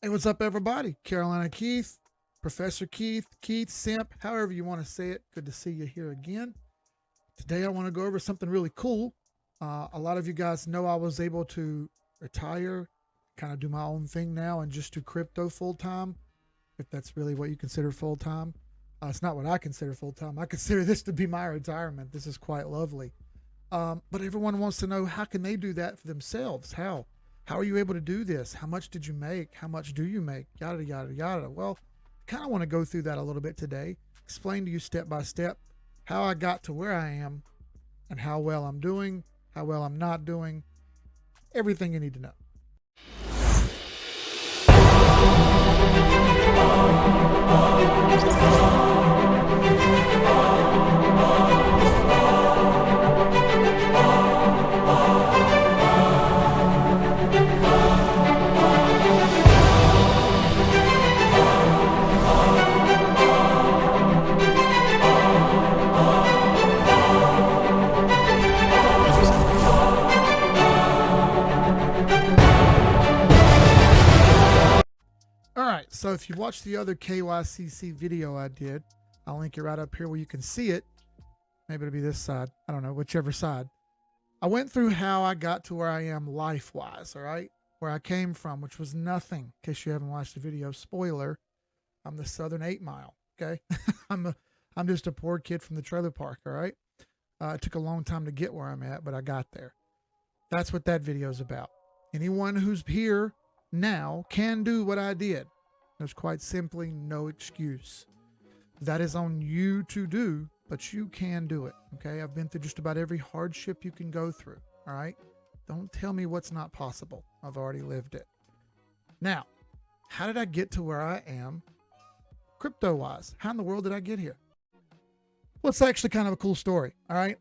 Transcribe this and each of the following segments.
Hey, what's up, everybody? Carolina Keith, Professor Keith, Keith Simp, however you want to say it. Good to see you here again. Today, I want to go over something really cool. A lot of you guys know I was able to retire, kind of do my own thing now, and just do crypto full time, if that's really what you consider full time. It's not what I consider full time. I consider this to be my retirement. This is quite lovely. But everyone wants to know, how can they do that for themselves? How? How are you able to do this? How much did you make? How much do you make? Yada, yada, yada. Well, I kind of want to go through that a little bit today, explain to you step by step how I got to where I am and how well I'm doing, how well I'm not doing, everything you need to know. All right, so if you watched the other KYCC video I did, I'll link it right up here where you can see it. Maybe it'll be this side. I don't know, whichever side. I went through how I got to where I am life-wise, all right? Where I came from, which was nothing. In case you haven't watched the video, spoiler, I'm the Southern 8 Mile, okay? I'm just a poor kid from the trailer park, all right? It took a long time to get where I'm at, but I got there. That's what that video is about. Anyone who's here now can do what I did. There's quite simply no excuse. That is on you to do, but you can do it. Okay, I've been through just about every hardship you can go through. All right, don't tell me what's not possible. I've already lived it. Now, how did I get to where I am crypto wise? How in the world did I get here? Well, it's actually kind of a cool story. All right,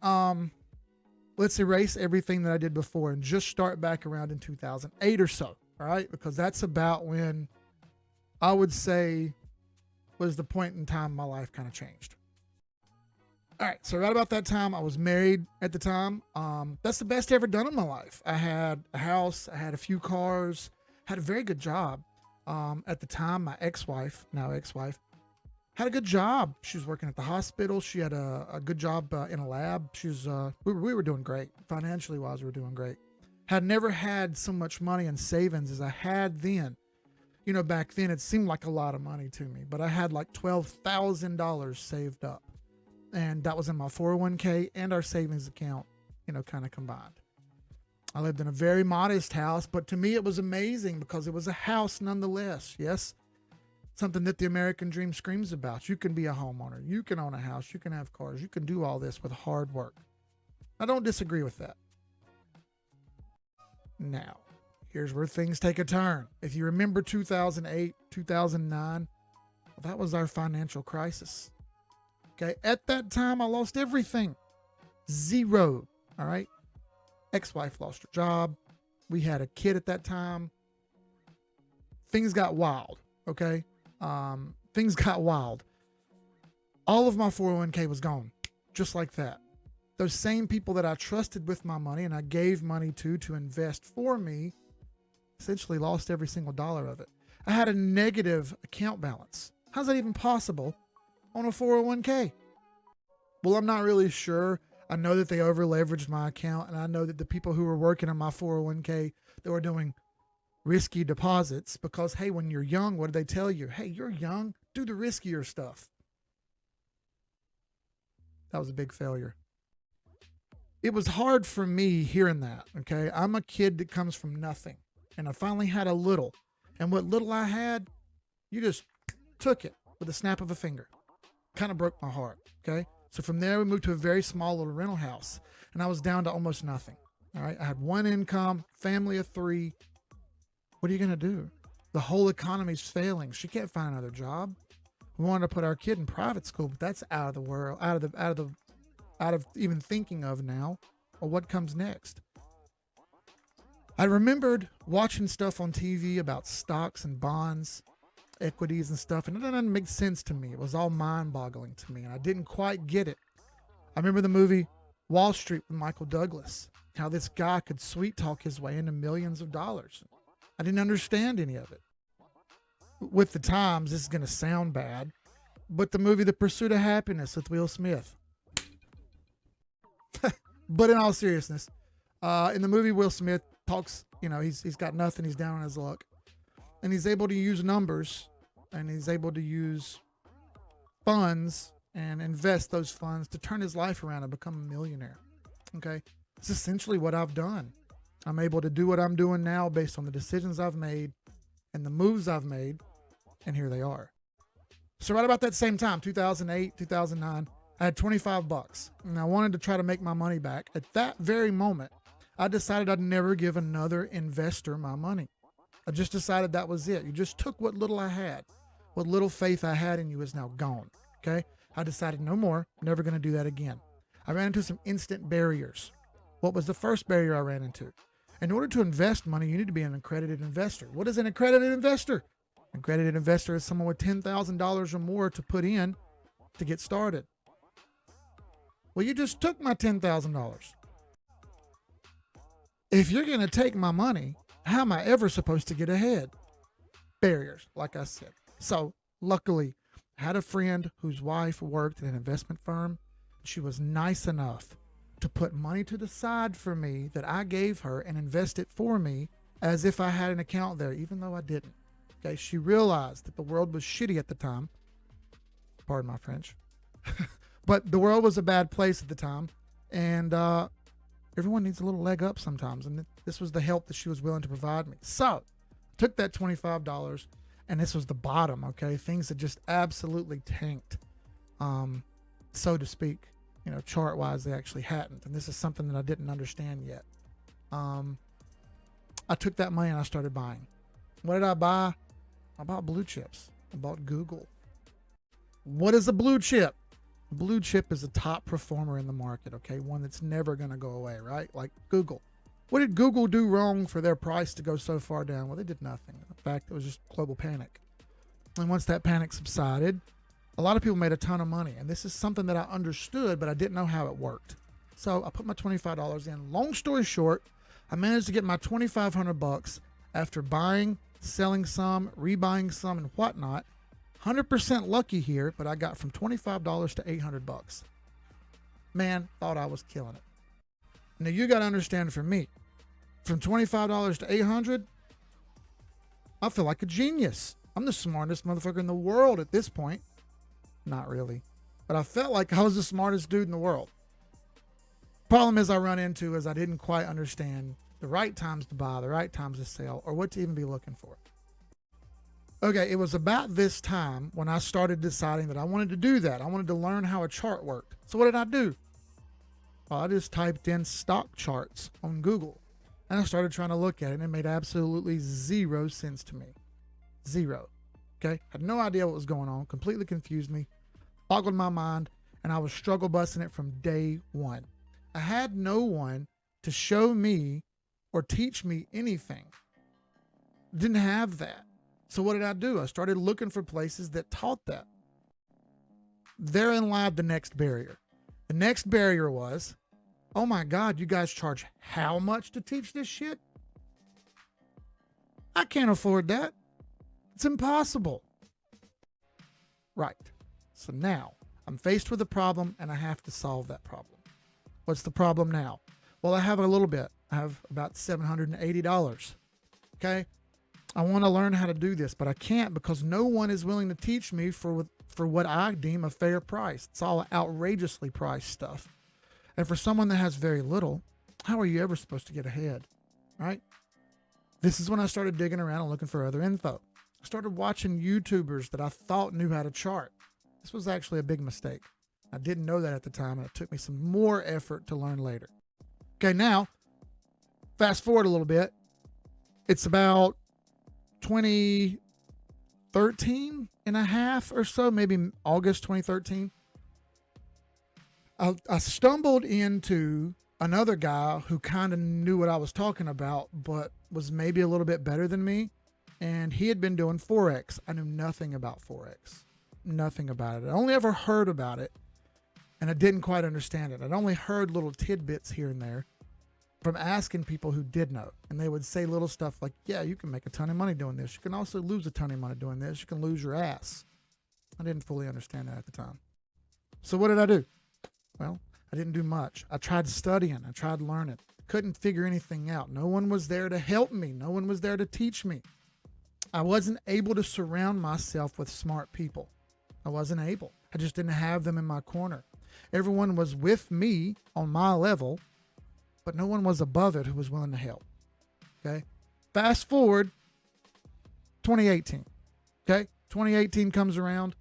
let's erase everything that I did before and just start back around in 2008 or so. All right, because that's about when I would say was the point in time my life kind of changed. All right, so right about that time, I was married at the time. That's the best I ever done in my life. I had a house, I had a few cars, had a very good job. At the time, my now ex-wife, had a good job. She was working at the hospital. She had a good job in a lab. We were doing great. Financially wise, we were doing great. Had never had so much money in savings as I had then. You know, back then it seemed like a lot of money to me, but I had like $12,000 saved up. And that was in my 401k and our savings account, you know, kind of combined. I lived in a very modest house, but to me it was amazing because it was a house nonetheless. Yes, something that the American dream screams about. You can be a homeowner. You can own a house. You can have cars. You can do all this with hard work. I don't disagree with that. Now, here's where things take a turn. If you remember 2008, 2009, well, that was our financial crisis. Okay, at that time, I lost everything. Zero. All right. Ex-wife lost her job. We had a kid at that time. Things got wild. Okay. Things got wild. All of my 401k was gone, just like that. Those same people that I trusted with my money and I gave money to invest for me essentially lost every single dollar of it. I had a negative account balance. How's that even possible on a 401k? Well, I'm not really sure. I know that they over leveraged my account, and I know that the people who were working on my 401k, they were doing risky deposits because, hey, when you're young, what do they tell you? Hey, you're young, do the riskier stuff. That was a big failure. It was hard for me hearing that. Okay, I'm a kid that comes from nothing, and I finally had a little, and what little I had, you just took it with a snap of a finger. Kind of broke my heart. Okay, so from there we moved to a very small little rental house, and I was down to almost nothing. All right, I had one income, family of 3. What are you gonna do? The whole economy's failing. She can't find another job. We wanted to put our kid in private school, but that's out of the world, out of even thinking of now, or what comes next. I remembered watching stuff on TV about stocks and bonds, equities and stuff, and it didn't make sense to me. It was all mind-boggling to me, and I didn't quite get it. I remember the movie Wall Street with Michael Douglas, how this guy could sweet talk his way into millions of dollars. I didn't understand any of it. with the times, this is going to sound bad, but the movie The Pursuit of Happiness with Will Smith. But in all seriousness, in the movie, Will Smith talks, he's got nothing. He's down on his luck. And he's able to use numbers, and he's able to use funds and invest those funds to turn his life around and become a millionaire. Okay? It's essentially what I've done. I'm able to do what I'm doing now based on the decisions I've made and the moves I've made, and here they are. So right about that same time, 2008, 2009, I had $25, and I wanted to try to make my money back. At that very moment, I decided I'd never give another investor my money. I just decided that was it. You just took what little I had. What little faith I had in you is now gone. Okay? I decided no more. Never going to do that again. I ran into some instant barriers. What was the first barrier I ran into? In order to invest money, you need to be an accredited investor. What is an accredited investor? An accredited investor is someone with $10,000 or more to put in to get started. Well, you just took my $10,000. If you're going to take my money, how am I ever supposed to get ahead? Barriers, like I said. So luckily, I had a friend whose wife worked in an investment firm. She was nice enough to put money to the side for me that I gave her and invest it for me as if I had an account there, even though I didn't. Okay, she realized that the world was shitty at the time. Pardon my French. But the world was a bad place at the time, and everyone needs a little leg up sometimes, and this was the help that she was willing to provide me. So I took that $25, and this was the bottom, okay? Things had just absolutely tanked, so to speak. Chart-wise, they actually hadn't, and this is something that I didn't understand yet. I took that money and I started buying. What did I buy? I bought blue chips. I bought Google. What is a blue chip? A blue chip is a top performer in the market, okay? One that's never going to go away, right? Like Google. What did Google do wrong for their price to go so far down? Well, they did nothing. In fact, it was just global panic. And once that panic subsided, a lot of people made a ton of money. And this is something that I understood, but I didn't know how it worked. So I put my $25 in. Long story short, I managed to get my $2,500 after buying, selling some, rebuying some, and whatnot. 100% lucky here, but I got from $25 to $800. Man, thought I was killing it. Now you got to understand, for me, from $25 to $800, I feel like a genius. I'm the smartest motherfucker in the world at this point. Not really, but I felt like I was the smartest dude in the world. Problem is I run into is I didn't quite understand the right times to buy, the right times to sell, or what to even be looking for. Okay, it was about this time when I started deciding that I wanted to do that. I wanted to learn how a chart worked. So what did I do? Well, I just typed in stock charts on Google, and I started trying to look at it, and it made absolutely zero sense to me. Zero. Okay, had no idea what was going on, completely confused me, boggled my mind, and I was struggle busting it from day one. I had no one to show me or teach me anything. Didn't have that. So what did I do? I started looking for places that taught that. Therein lied the next barrier. The next barrier was, oh my God, you guys charge how much to teach this shit? I can't afford that. It's impossible. Right. So now I'm faced with a problem and I have to solve that problem. What's the problem now? Well, I have a little bit. I have about $780. Okay. I want to learn how to do this, but I can't because no one is willing to teach me for what I deem a fair price. It's all outrageously priced stuff. And for someone that has very little, how are you ever supposed to get ahead? Right? This is when I started digging around and looking for other info. I started watching YouTubers that I thought knew how to chart. This was actually a big mistake. I didn't know that at the time, and it took me some more effort to learn later. Okay, now, fast forward a little bit. It's about 2013 and a half or so, maybe August 2013. I stumbled into another guy who kind of knew what I was talking about, but was maybe a little bit better than me. And he had been doing Forex. I knew nothing about Forex. Nothing about it. I only ever heard about it, and I didn't quite understand it. I'd only heard little tidbits here and there. from asking people who did know. And they would say little stuff like, yeah, you can make a ton of money doing this. You can also lose a ton of money doing this. You can lose your ass. I didn't fully understand that at the time. So what did I do? Well, I didn't do much. I tried studying. I tried learning. Couldn't figure anything out. No one was there to help me. No one was there to teach me. I wasn't able to surround myself with smart people. I wasn't able. I just didn't have them in my corner. Everyone was with me on my level, but no one was above it who was willing to help. Okay. Fast forward 2018. Okay. 2018 comes around.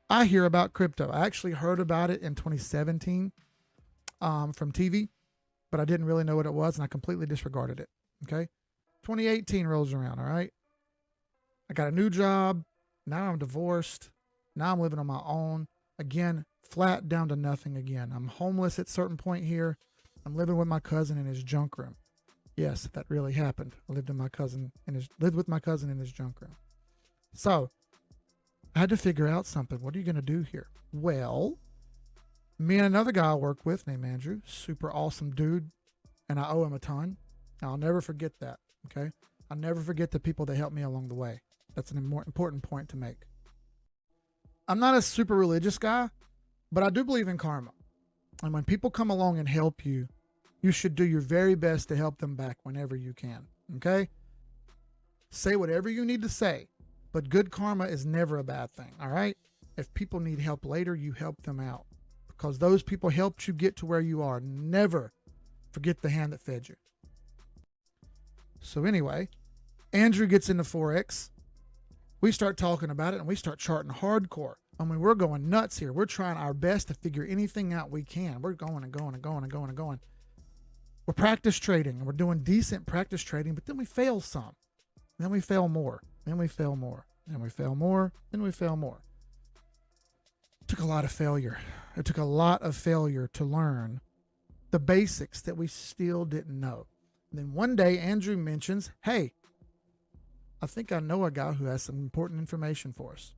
I hear about crypto. I actually heard about it in 2017 from TV, but I didn't really know what it was, and I completely disregarded it. Okay. 2018 rolls around. All right. I got a new job. Now I'm divorced. Now I'm living on my own. Again, flat down to nothing again. I'm homeless at a certain point here. I'm living with my cousin in his junk room. Yes, that really happened. I lived with my cousin in his junk room. So I had to figure out something. What are you going to do here? Well, me and another guy I work with named Andrew, super awesome dude, and I owe him a ton. I'll never forget that. Okay. I'll never forget the people that helped me along the way. That's an important point to make. I'm not a super religious guy, but I do believe in karma. And when people come along and help you, you should do your very best to help them back whenever you can. Okay? Say whatever you need to say, but good karma is never a bad thing. All right? If people need help later, you help them out because those people helped you get to where you are. Never forget the hand that fed you. So anyway, Andrew gets into Forex. We start talking about it and we start charting hardcore. I mean, we're going nuts here. We're trying our best to figure anything out we can. We're going and going and going and going and going. We're practice trading and we're doing decent practice trading, but then we fail some. Then we fail more. Then we fail more. Then we fail more. Then we fail more. It took a lot of failure. It took a lot of failure to learn the basics that we still didn't know. And then one day Andrew mentions, hey, I think I know a guy who has some important information for us.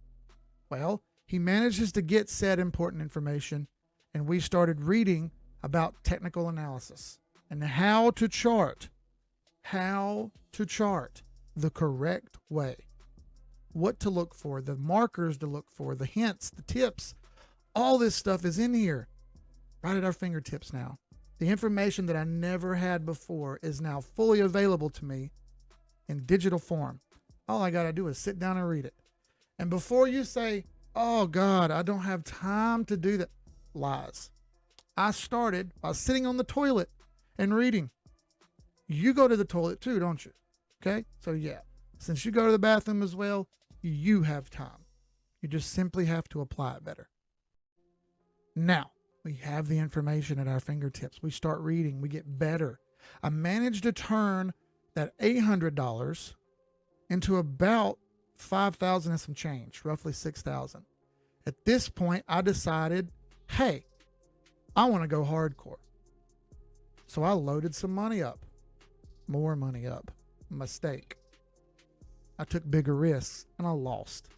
Well, he manages to get said important information, and we started reading about technical analysis and how to chart the correct way, what to look for, the markers to look for, the hints, the tips. All this stuff is in here right at our fingertips now. The information that I never had before is now fully available to me in digital form. All I got to do is sit down and read it. And before you say, oh God, I don't have time to do that, lies. I started by sitting on the toilet and reading. You go to the toilet too, don't you? Okay. So yeah, since you go to the bathroom as well, you have time. You just simply have to apply it better. Now we have the information at our fingertips. We start reading, we get better. I managed to turn that $800 into about 5,000 and some change, roughly 6,000. At this point, I decided, hey, I want to go hardcore. So I loaded some money up, more money up. Mistake. I took bigger risks and I lost.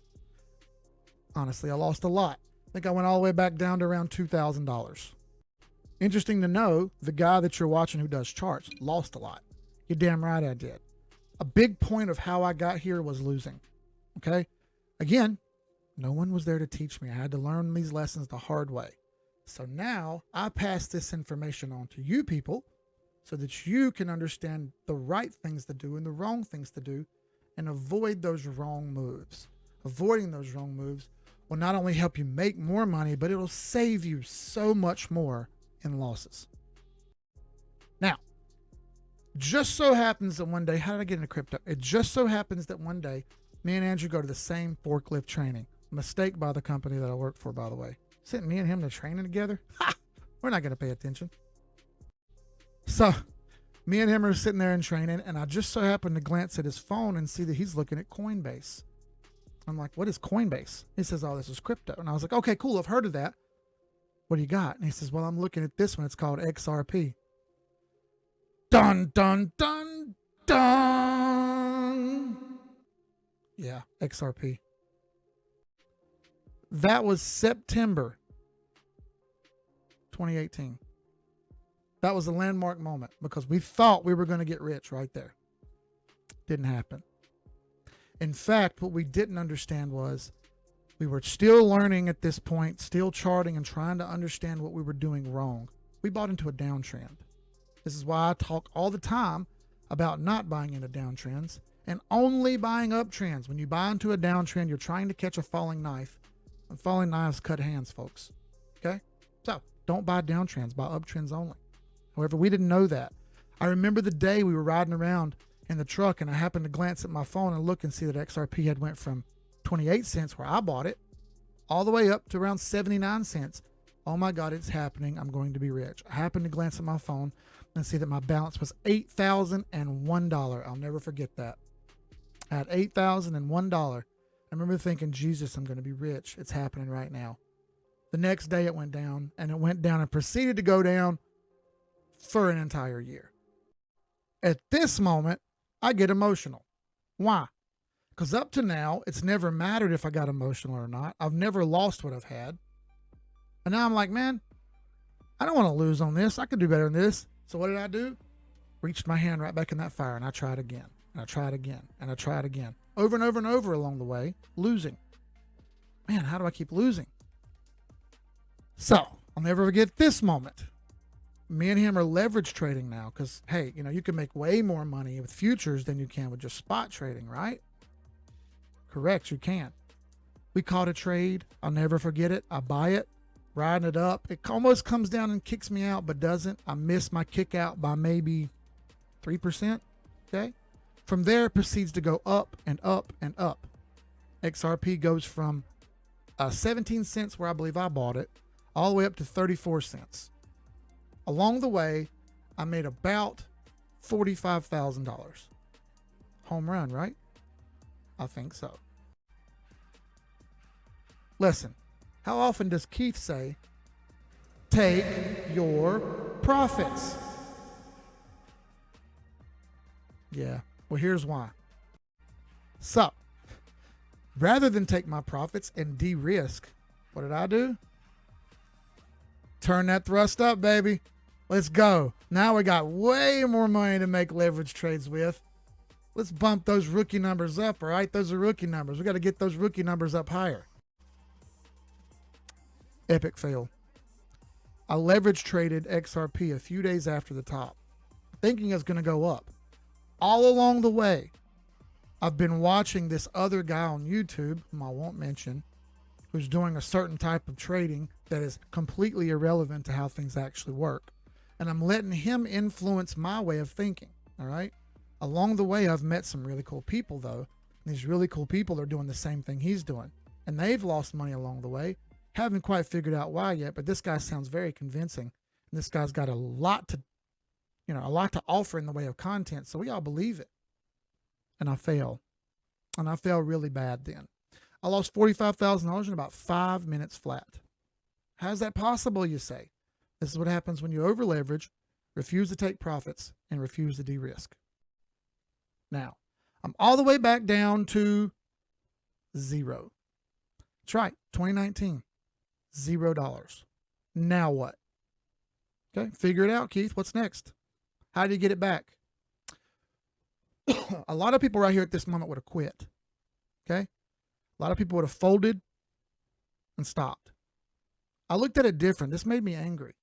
Honestly, I lost a lot. I think I went all the way back down to around $2,000. Interesting to know, the guy that you're watching who does charts lost a lot. You're damn right I did. A big point of how I got here was losing. Okay? Again, no one was there to teach me. I had to learn these lessons the hard way. So now I pass this information on to you people so that you can understand the right things to do and the wrong things to do and avoid those wrong moves. Avoiding those wrong moves will not only help you make more money, but it'll save you so much more in losses. Now, just so happens that one day, how did I get into crypto? It just so happens that one day, me and Andrew go to the same forklift training. Mistake by the company that I work for, by the way. Sent me and him to training together? Ha! We're not going to pay attention. So, me and him are sitting there in training, and I just so happened to glance at his phone and see that he's looking at Coinbase. I'm like, what is Coinbase? He says, oh, this is crypto. And I was like, okay, cool. I've heard of that. What do you got? And he says, well, I'm looking at this one. It's called XRP. Dun, dun, dun, dun. Yeah, XRP. That was September 2018. That was a landmark moment because we thought we were going to get rich right there. Didn't happen. In fact, what we didn't understand was we were still learning at this point, still charting and trying to understand what we were doing wrong. We bought into a downtrend. This is why I talk all the time about not buying into downtrends and only buying uptrends. When you buy into a downtrend, you're trying to catch a falling knife, and falling knives cut hands, folks. Okay? So don't buy downtrends, buy uptrends only. However, we didn't know that. I remember the day we were riding around in the truck and I happened to glance at my phone and look and see that XRP had went from 28 cents where I bought it all the way up to around 79 cents. Oh my God, it's happening. I'm going to be rich. I happened to glance at my phone and see that my balance was $8,001. I'll never forget that. I had $8,001. I remember thinking, Jesus, I'm going to be rich. It's happening right now. The next day it went down and proceeded to go down for an entire year. At this moment, I get emotional. Why? Because up to now, it's never mattered if I got emotional or not. I've never lost what I've had. And now I'm like, man, I don't want to lose on this. I could do better than this. So what did I do? Reached my hand right back in that fire and I tried again. And I tried again. And I tried again. Over and over and over along the way, losing. Man, how do I keep losing? So I'll never forget this moment. Me and him are leverage trading now because, hey, you can make way more money with futures than you can with just spot trading, right? Correct, you can. We caught a trade. I'll never forget it. I buy it, riding it up. It almost comes down and kicks me out, but doesn't. I miss my kick out by maybe 3%. Okay. From there, it proceeds to go up and up and up. XRP goes from 17 cents, where I believe I bought it, all the way up to 34 cents. Along the way, I made about $45,000. Home run, right? I think so. Listen, how often does Keith say, take your profits? Yeah, well, here's why. So, rather than take my profits and de-risk, what did I do? Turn that thrust up, baby. Let's go. Now we got way more money to make leverage trades with. Let's bump those rookie numbers up, all right? Those are rookie numbers. We got to get those rookie numbers up higher. Epic fail. I leverage traded XRP a few days after the top, thinking it's going to go up. All along the way, I've been watching this other guy on YouTube, whom I won't mention, who's doing a certain type of trading that is completely irrelevant to how things actually work. And I'm letting him influence my way of thinking, all right? Along the way, I've met some really cool people, though. And these really cool people are doing the same thing he's doing. And they've lost money along the way. Haven't quite figured out why yet, but this guy sounds very convincing. And this guy's got a lot to offer in the way of content, so we all believe it. And I fail. And I fail really bad then. I lost $45,000 in about 5 minutes flat. How's that possible, you say? This is what happens when you over leverage, refuse to take profits, and refuse to de-risk. Now, I'm all the way back down to zero. That's right, 2019, $0. Now what? Okay, figure it out, Keith. What's next? How do you get it back? A lot of people right here at this moment would have quit. Okay? A lot of people would have folded and stopped. I looked at it different. This made me angry.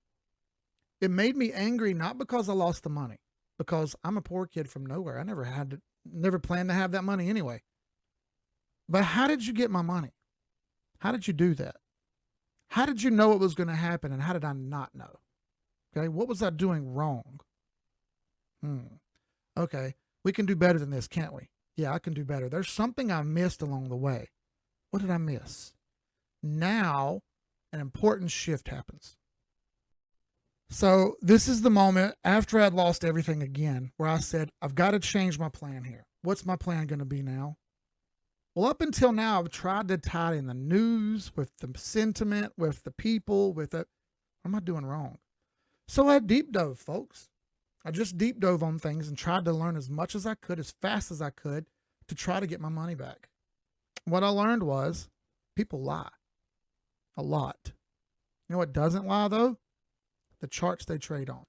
It made me angry not because I lost the money, because I'm a poor kid from nowhere. I never planned to have that money anyway. But how did you get my money? How did you do that? How did you know it was going to happen, and how did I not know? Okay, what was I doing wrong? Okay, we can do better than this, can't we? Yeah, I can do better. There's something I missed along the way. What did I miss? Now, an important shift happens. So this is the moment after I'd lost everything again where I said, I've got to change my plan here. What's my plan going to be now? Well, up until now, I've tried to tie in the news with the sentiment, with the people, with it. What am I doing wrong? So I deep dove, folks. I just deep dove on things and tried to learn as much as I could, as fast as I could, to try to get my money back. What I learned was people lie a lot. You know what doesn't lie, though? The charts they trade on.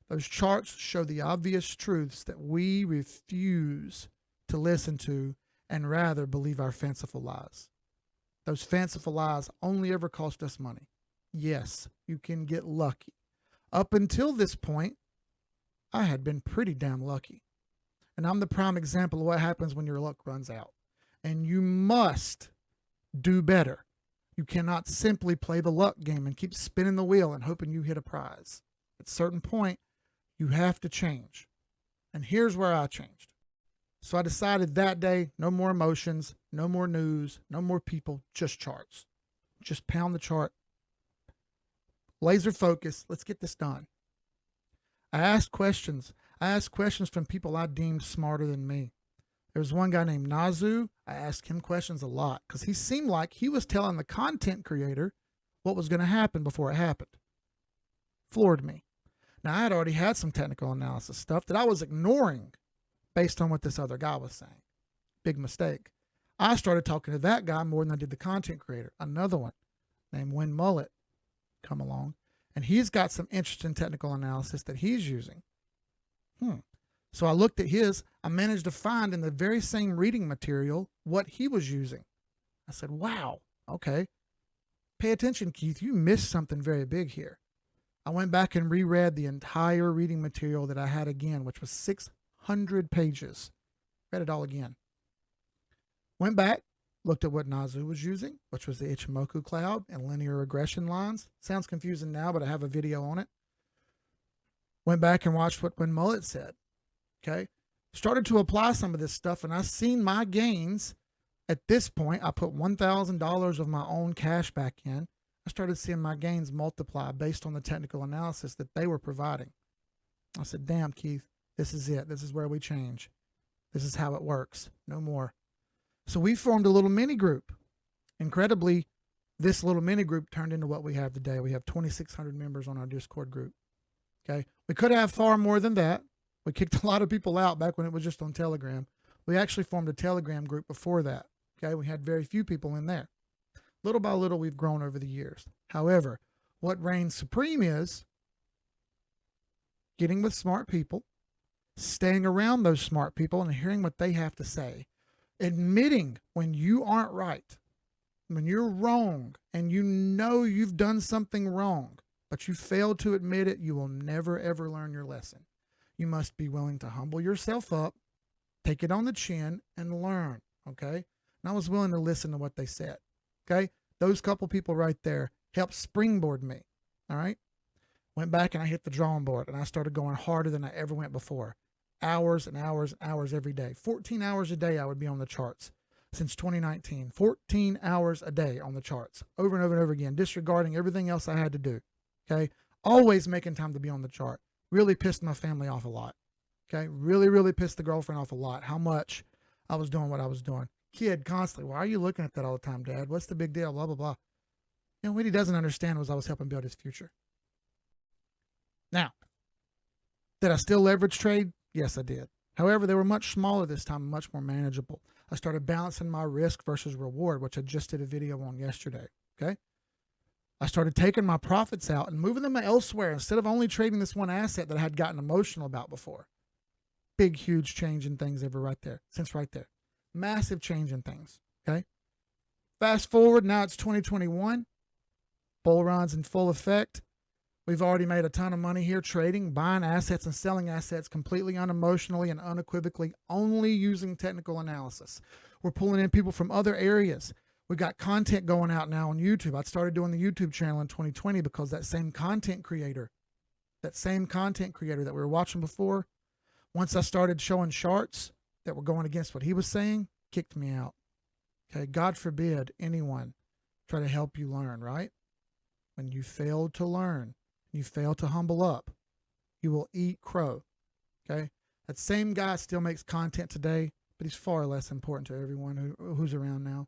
Those charts show the obvious truths that we refuse to listen to and rather believe our fanciful lies. Those fanciful lies only ever cost us money. Yes, you can get lucky. Up until this point, I had been pretty damn lucky. And I'm the prime example of what happens when your luck runs out. And you must do better. You cannot simply play the luck game and keep spinning the wheel and hoping you hit a prize. At a certain point, you have to change. And here's where I changed. So I decided that day, no more emotions, no more news, no more people, just charts. Just pound the chart. Laser focus. Let's get this done. I asked questions. I asked questions from people I deemed smarter than me. There was one guy named Nazu. I asked him questions a lot because he seemed like he was telling the content creator what was going to happen before it happened. Floored me. Now, I had already had some technical analysis stuff that I was ignoring based on what this other guy was saying. Big mistake. I started talking to that guy more than I did the content creator. Another one named Win Mullet come along, and he's got some interesting technical analysis that he's using. So I looked at his. I managed to find in the very same reading material what he was using. I said, wow, okay. Pay attention, Keith. You missed something very big here. I went back and reread the entire reading material that I had again, which was 600 pages. Read it all again. Went back, looked at what Nazu was using, which was the Ichimoku cloud and linear regression lines. Sounds confusing now, but I have a video on it. Went back and watched what Win Mullet said. Okay. Started to apply some of this stuff, and I seen my gains. At this point, I put $1,000 of my own cash back in. I started seeing my gains multiply based on the technical analysis that they were providing. I said, damn, Keith, this is it. This is where we change. This is how it works. No more. So we formed a little mini group. Incredibly, this little mini group turned into what we have today. We have 2,600 members on our Discord group. Okay. We could have far more than that. We kicked a lot of people out back when it was just on Telegram. We actually formed a Telegram group before that. Okay. We had very few people in there. Little by little, we've grown over the years. However, what reigns supreme is getting with smart people, staying around those smart people and hearing what they have to say, admitting when you aren't right, when you're wrong, and you know you've done something wrong, but you fail to admit it, you will never, ever learn your lesson. You must be willing to humble yourself up, take it on the chin, and learn, okay? And I was willing to listen to what they said, okay? Those couple people right there helped springboard me, all right? Went back and I hit the drawing board, and I started going harder than I ever went before. Hours and hours and hours every day. 14 hours a day I would be on the charts since 2019. 14 hours a day on the charts, over and over and over again, disregarding everything else I had to do, okay? Always making time to be on the chart. Really pissed my family off a lot, okay? Really, really pissed the girlfriend off a lot, how much I was doing what I was doing. Kid constantly, why are you looking at that all the time, Dad? What's the big deal? Blah, blah, blah. You know, what he doesn't understand was I was helping build his future. Now, did I still leverage trade? Yes, I did. However, they were much smaller this time, much more manageable. I started balancing my risk versus reward, which I just did a video on yesterday, okay? I started taking my profits out and moving them elsewhere instead of only trading this one asset that I had gotten emotional about before. Big, huge change in things right there. Massive change in things, okay? Fast forward, now it's 2021. Bull run's in full effect. We've already made a ton of money here trading, buying assets and selling assets completely unemotionally and unequivocally, only using technical analysis. We're pulling in people from other areas. We've got content going out now on YouTube. I started doing the YouTube channel in 2020 because that same content creator that we were watching before, once I started showing charts that were going against what he was saying, kicked me out. Okay, God forbid anyone try to help you learn, right? When you fail to learn, you fail to humble up, you will eat crow, okay? That same guy still makes content today, but he's far less important to everyone who's around now.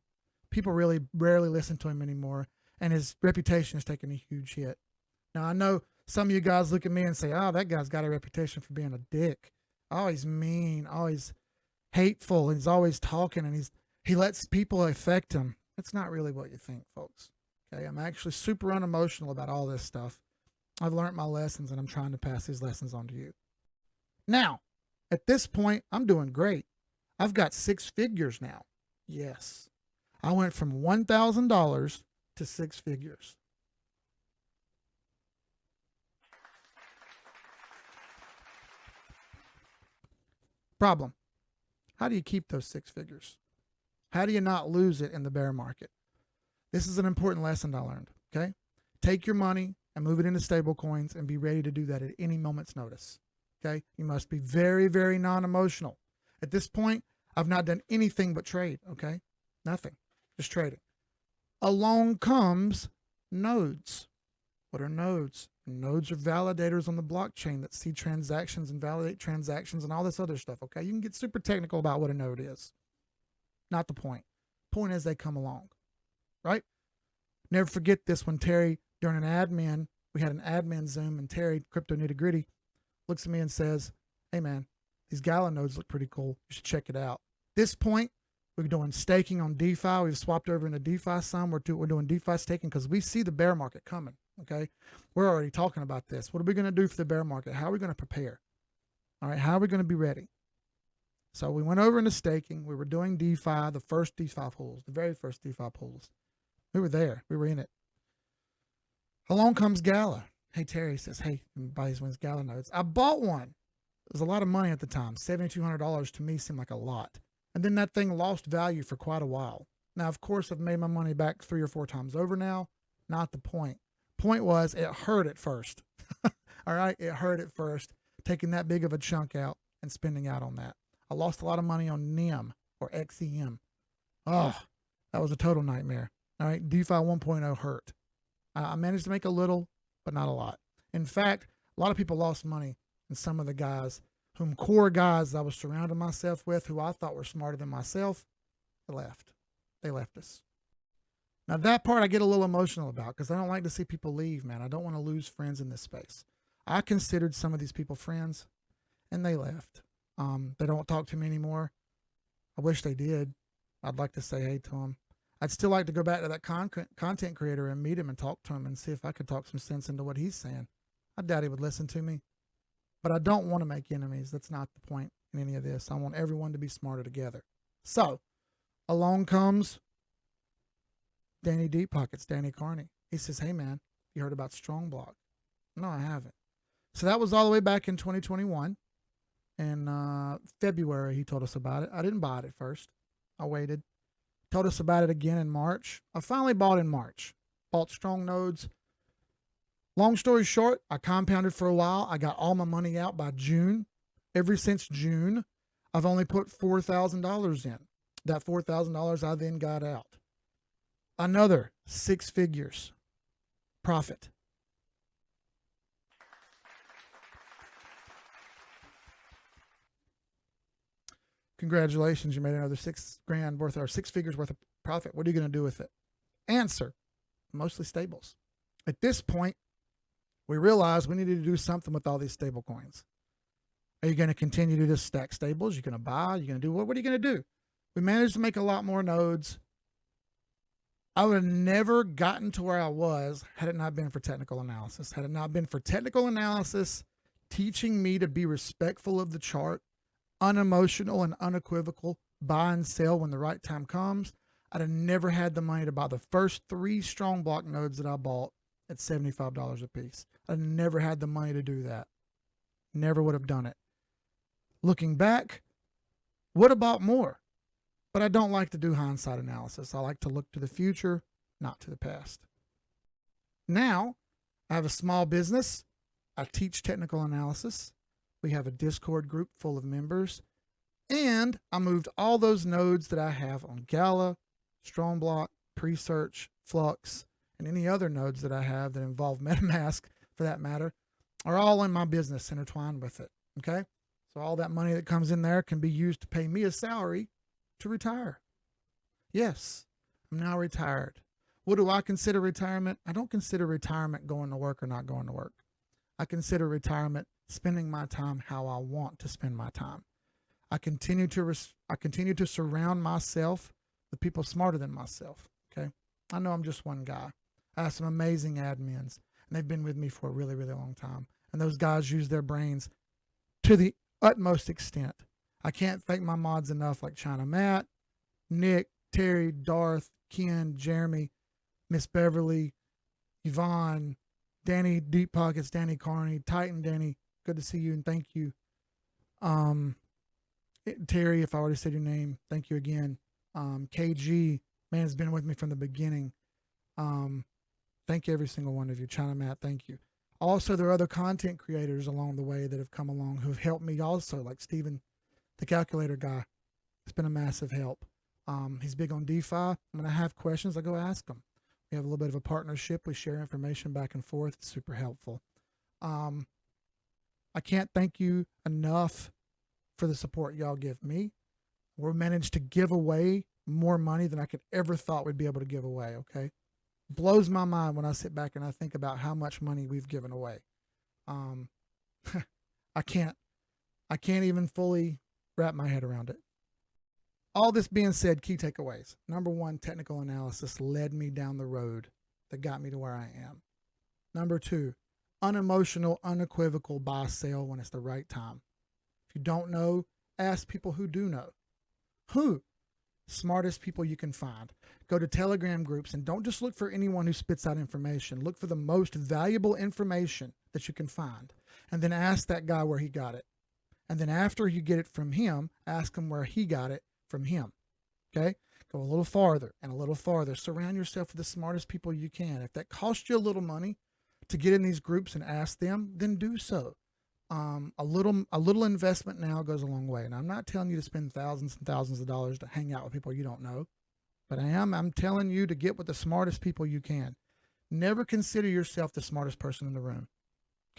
People really rarely listen to him anymore, and his reputation has taken a huge hit. Now, I know some of you guys look at me and say, oh, that guy's got a reputation for being a dick. Oh, he's mean. Oh, he's hateful. And he's always talking, and he lets people affect him. That's not really what you think, folks. Okay, I'm actually super unemotional about all this stuff. I've learned my lessons and I'm trying to pass these lessons on to you. Now, at this point, I'm doing great. I've got 6 figures now. Yes. I went from $1,000 to 6 figures. Problem. How do you keep those 6 figures? How do you not lose it in the bear market? This is an important lesson I learned, okay? Take your money and move it into stable coins and be ready to do that at any moment's notice, okay? You must be very, very non-emotional. At this point, I've not done anything but trade, okay? Nothing, just trading. Along comes nodes. What are nodes? Nodes are validators on the blockchain that see transactions and validate transactions and all this other stuff, okay? You can get super technical about what a node is. Not the point. Point is they come along, right? Never forget this when Terry, during an admin, we had an admin Zoom, and Terry, Crypto Nitty Gritty, looks at me and says, hey man, these Gala nodes look pretty cool. You should check it out. At this point, we're doing staking on DeFi. We've swapped over into DeFi some. We're doing DeFi staking because we see the bear market coming, okay? We're already talking about this. What are we going to do for the bear market? How are we going to prepare? All right, how are we going to be ready? So we went over into staking. We were doing DeFi, the first DeFi pools, the very first DeFi pools. We were there. We were in it. Along comes Gala. Hey, Terry says, hey, buy these ones Gala nodes. I bought one. It was a lot of money at the time. $7,200 to me seemed like a lot. And then that thing lost value for quite a while. Now, of course, I've made my money back 3 or 4 times over now. Not the point. Point was, it hurt at first. All right, it hurt at first, taking that big of a chunk out and spending out on that. I lost a lot of money on NEM or XEM. Oh, that was a total nightmare. All right, DeFi 1.0 hurt. I managed to make a little, but not a lot. In fact, a lot of people lost money, and some of the guys, core guys I was surrounding myself with, who I thought were smarter than myself, they left. They left us. Now that part I get a little emotional about because I don't like to see people leave, man. I don't want to lose friends in this space. I considered some of these people friends, and they left. They don't talk to me anymore. I wish they did. I'd like to say hey to them. I'd still like to go back to that content creator and meet him and talk to him and see if I could talk some sense into what he's saying. I doubt he would listen to me. But I don't want to make enemies. That's not the point in any of this. I want everyone to be smarter together. So, along comes Danny Deep Pockets, Danny Carney. He says, hey man, you heard about Strong Block? No, I haven't. So that was all the way back in 2021. In February, he told us about it. I didn't buy it at first. I waited. Told us about it again in March. I finally bought in March. Bought Strong Nodes. Long story short, I compounded for a while. I got all my money out by June. Ever since June, I've only put $4,000 in. That $4,000 I then got out. Another 6 figures profit. Congratulations, you made another $6,000 worth or 6 figures worth of profit. What are you going to do with it? Answer, mostly stables. At this point, we realized we needed to do something with all these stable coins. Are you going to continue to just stack stables? You're going to buy? You're going to do what? What are you going to do? We managed to make a lot more nodes. I would have never gotten to where I was had it not been for technical analysis. Had it not been for technical analysis teaching me to be respectful of the chart, unemotional and unequivocal, buy and sell when the right time comes, I'd have never had the money to buy the first 3 strong block nodes that I bought at $75 a piece. I'd never had the money to do that. Never would have done it. Looking back, would have bought more. But I don't like to do hindsight analysis. I like to look to the future, not to the past. Now, I have a small business. I teach technical analysis. We have a Discord group full of members. And I moved all those nodes that I have on Gala, Strongblock, Presearch, Flux, and any other nodes that I have that involve MetaMask, for that matter, are all in my business intertwined with it. Okay? So all that money that comes in there can be used to pay me a salary to retire. Yes, I'm now retired. What do I consider retirement? I don't consider retirement going to work or not going to work. I consider retirement spending my time how I want to spend my time. I continue to surround myself with people smarter than myself. Okay, I know I'm just one guy. I have some amazing admins. and they've been with me for a really, really long time. And those guys use their brains to the utmost extent. I can't thank my mods enough, like China Matt, Nick, Terry, Darth, Ken, Jeremy, Miss Beverly, Yvonne, Danny Deep Pockets, Danny Carney, Titan Danny. Good to see you and thank you. Terry, if I already said your name, thank you again. KG, man, has been with me from the beginning. Thank you, every single one of you. China Matt, thank you. Also, there are other content creators along the way that have come along who have helped me also, like Steven, the calculator guy. It's been a massive help. He's big on DeFi. When I have questions, I go ask him. We have a little bit of a partnership. We share information back and forth. It's super helpful. I can't thank you enough for the support y'all give me. We're managed to give away more money than I could ever thought we'd be able to give away, okay? Blows my mind when I sit back and I think about how much money we've given away. I can't even fully wrap my head around it. All this being said, key takeaways. Number one, technical analysis led me down the road that got me to where I am. Number two, unemotional, unequivocal buy sell when it's the right time. If you don't know, ask people who do know. Who? Smartest people you can find. Go to Telegram groups and don't just look for anyone who spits out information. Look for the most valuable information that you can find. And then ask that guy where he got it. And then after you get it from him, ask him where he got it from him. Okay? Go a little farther and a little farther. Surround yourself with the smartest people you can. If that costs you a little money to get in these groups and ask them, then do so. A little investment now goes a long way. And I'm not telling you to spend thousands and thousands of dollars to hang out with people you don't know, but I'm telling you to get with the smartest people you can. Never consider yourself the smartest person in the room.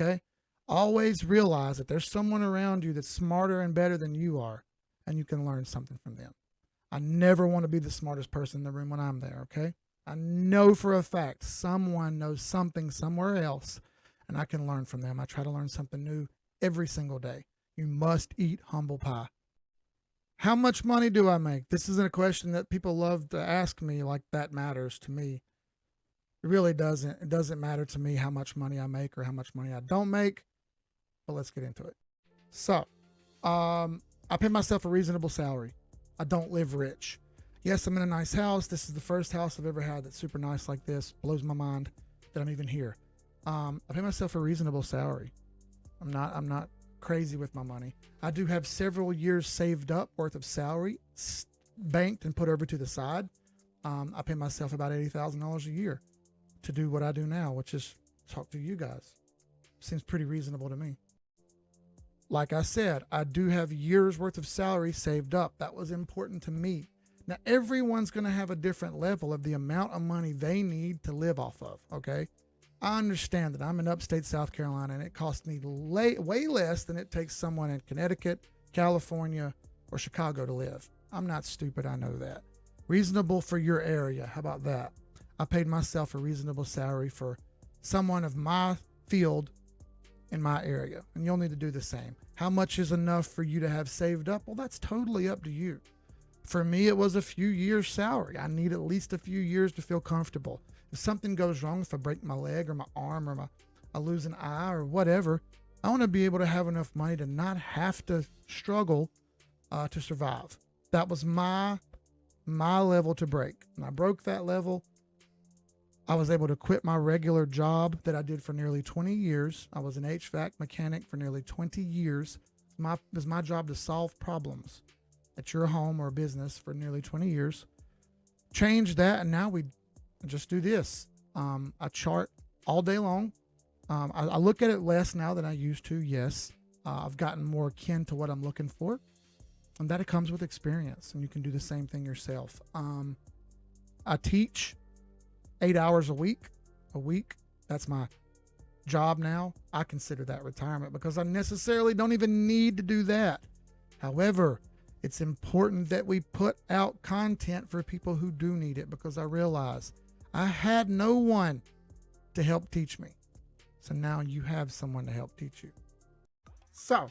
Okay? Always realize that there's someone around you that's smarter and better than you are, and you can learn something from them. I never want to be the smartest person in the room when I'm there, okay? I know for a fact someone knows something somewhere else, and I can learn from them. I try to learn something new every single day. You must eat humble pie. How much money do I make? This isn't a question that people love to ask me like that matters to me. It really doesn't. It doesn't matter to me how much money I make or how much money I don't make, but let's get into it. So, I pay myself a reasonable salary. I don't live rich. Yes, I'm in a nice house. This is the first house I've ever had that's super nice like this. Blows my mind that I'm even here. I pay myself a reasonable salary. I'm not crazy with my money. I do have several years saved up worth of salary banked and put over to the side. I pay myself about $80,000 a year to do what I do now, which is talk to you guys. Seems pretty reasonable to me. Like I said, I do have years worth of salary saved up. That was important to me. Now, everyone's going to have a different level of the amount of money they need to live off of, okay? I understand that I'm in upstate South Carolina and it costs me way less than it takes someone in Connecticut, California, or Chicago to live. I'm not stupid, I know that. Reasonable for your area, how about that? I paid myself a reasonable salary for someone of my field in my area, and you'll need to do the same. How much is enough for you to have saved up? Well, that's totally up to you. For me, it was a few years' salary. I need at least a few years to feel comfortable. If something goes wrong, if I break my leg or my arm or I lose an eye or whatever, I want to be able to have enough money to not have to struggle to survive. That was my level to break. When I broke that level, I was able to quit my regular job that I did for nearly 20 years. I was an HVAC mechanic for nearly 20 years. It was my job to solve problems at your home or business for nearly 20 years. Change that, and now we just do this. I chart all day long. I look at it less now than I used to, yes. I've gotten more akin to what I'm looking for, and that comes with experience, and you can do the same thing yourself. I teach 8 hours a week. That's my job now. I consider that retirement because I necessarily don't even need to do that. However, it's important that we put out content for people who do need it because I realize I had no one to help teach me. So now you have someone to help teach you. So,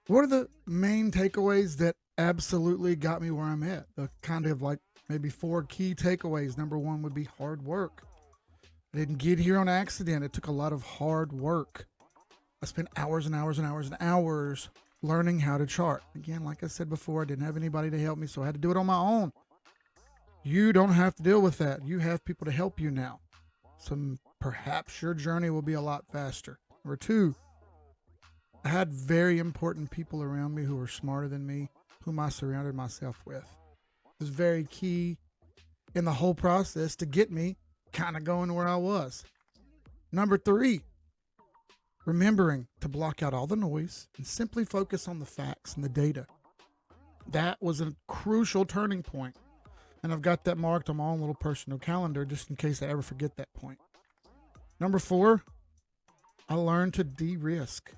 what are the main takeaways that absolutely got me where I'm at? The kind of like maybe 4 key takeaways. Number 1 would be hard work. I didn't get here on accident. It took a lot of hard work. I spent hours and hours and hours and hours learning how to chart. Again, like I said before, I didn't have anybody to help me, so I had to do it on my own. You don't have to deal with that. You have people to help you now. So perhaps your journey will be a lot faster. Number two, I had very important people around me who were smarter than me, whom I surrounded myself with. It was very key in the whole process to get me kind of going where I was. Number three, remembering to block out all the noise and simply focus on the facts and the data. That was a crucial turning point. And I've got that marked on my own little personal calendar just in case I ever forget that point. Number four, I learned to de-risk.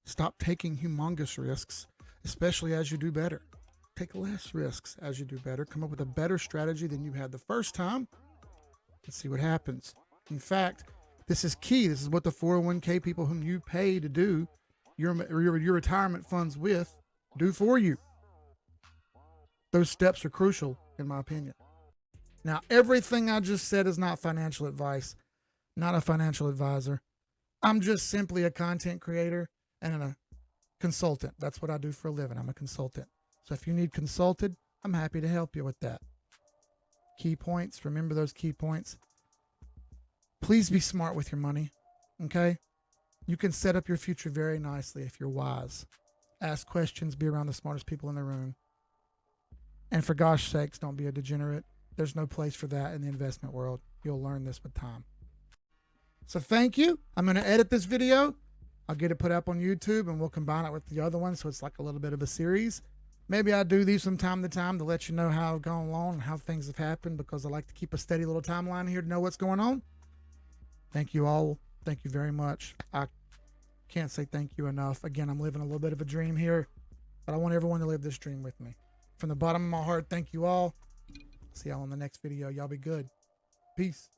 Stop taking humongous risks, especially as you do better. Take less risks as you do better. Come up with a better strategy than you had the first time and see what happens. In fact, this is key. This is what the 401k people whom you pay to do your retirement funds with do for you. Those steps are crucial, in my opinion. Now, everything I just said is not financial advice, not a financial advisor. I'm just simply a content creator and a consultant. That's what I do for a living. I'm a consultant. So if you need consulted, I'm happy to help you with that. Key points. Remember those key points. Please be smart with your money, okay? You can set up your future very nicely if you're wise. Ask questions, be around the smartest people in the room. And for gosh sakes, don't be a degenerate. There's no place for that in the investment world. You'll learn this with time. So thank you. I'm going to edit this video. I'll get it put up on YouTube and we'll combine it with the other one so it's like a little bit of a series. Maybe I do these from time to time to let you know how I've gone along and how things have happened because I like to keep a steady little timeline here to know what's going on. Thank you all. Thank you very much. I can't say thank you enough. Again, I'm living a little bit of a dream here, but I want everyone to live this dream with me. From the bottom of my heart, thank you all. See y'all in the next video. Y'all be good. Peace.